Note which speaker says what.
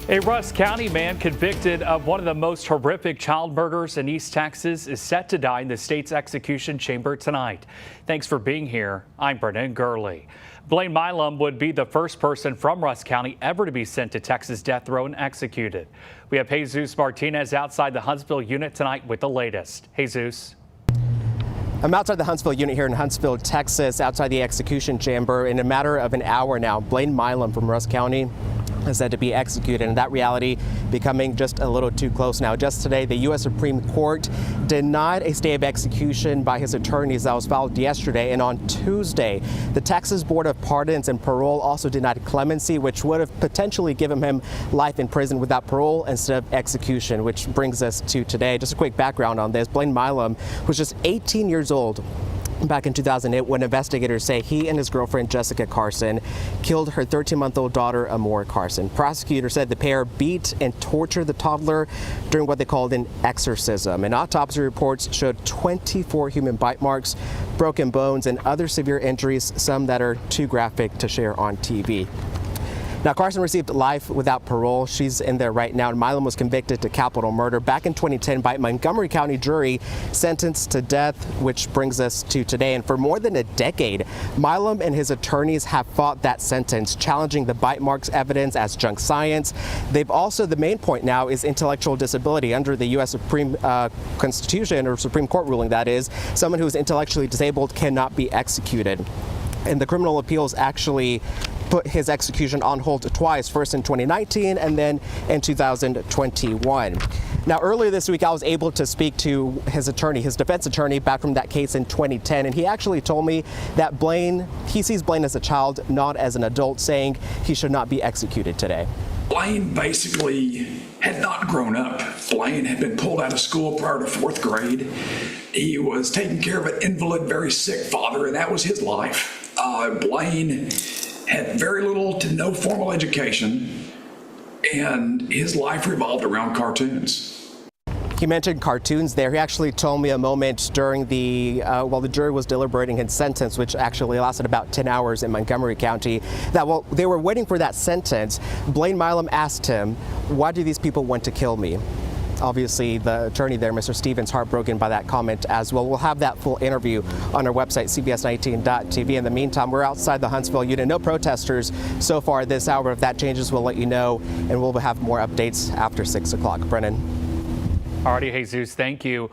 Speaker 1: A Rusk County man convicted of one of the most horrific child murders in East Texas is set to die in the state's execution chamber tonight. Thanks for being here. I'm Brennan Gurley. Blaine Milam would be the first person from Rusk County ever to be sent to Texas death row and executed. We have Jesus Martinez outside the Huntsville unit tonight with the latest. Jesus.
Speaker 2: I'm outside the Huntsville unit here in Huntsville, Texas, outside the execution chamber. In a matter of an hour now, Blaine Milam from Rusk County is said to be executed, and that reality becoming just a little too close now. Just today, the U.S. Supreme Court denied a stay of execution by his attorneys that was filed yesterday, and on Tuesday, the Texas Board of Pardons and Parole also denied clemency, which would have potentially given him life in prison without parole instead of execution, which brings us to today. Just a quick background on this. Blaine Milam was just 18 years old back in 2008 when investigators say he and his girlfriend Jessica Carson killed her 13-month-old daughter Amora Carson. Prosecutors said the pair beat and tortured the toddler during what they called an exorcism. And autopsy reports showed 24 human bite marks, broken bones, and other severe injuries, some that are too graphic to share on TV. Now, Carson received life without parole. She's in there right now. And Milam was convicted to capital murder back in 2010 by a Montgomery County jury, sentenced to death, which brings us to today. And for more than a decade, Milam and his attorneys have fought that sentence, challenging the bite marks evidence as junk science. They've also, the main point now is intellectual disability. Under the U.S. Supreme Constitution, or Supreme Court ruling that is, someone who is intellectually disabled cannot be executed. And the criminal appeals actually put his execution on hold twice, first in 2019 and then in 2021. Now, earlier this week, I was able to speak to his attorney, his defense attorney, back from that case in 2010, and he actually told me that he sees Blaine as a child, not as an adult, saying he should not be executed today.
Speaker 3: Blaine basically had not grown up. Blaine had been pulled out of school prior to 4th grade. He was taking care of an invalid, very sick father, and that was his life. Blaine had very little to no formal education, and his life revolved around cartoons.
Speaker 2: He mentioned cartoons there. He actually told me a moment during while the jury was deliberating his sentence, which actually lasted about 10 hours in Montgomery County, that while they were waiting for that sentence, Blaine Milam asked him, "Why do these people want to kill me?" Obviously, the attorney there, Mr. Stevens, heartbroken by that comment as well. We'll have that full interview on our website, cbs19.tv. In the meantime, we're outside the Huntsville unit. No protesters so far this hour. If that changes, we'll let you know, and we'll have more updates after 6 o'clock. Brennan.
Speaker 1: Alrighty, Jesus, thank you.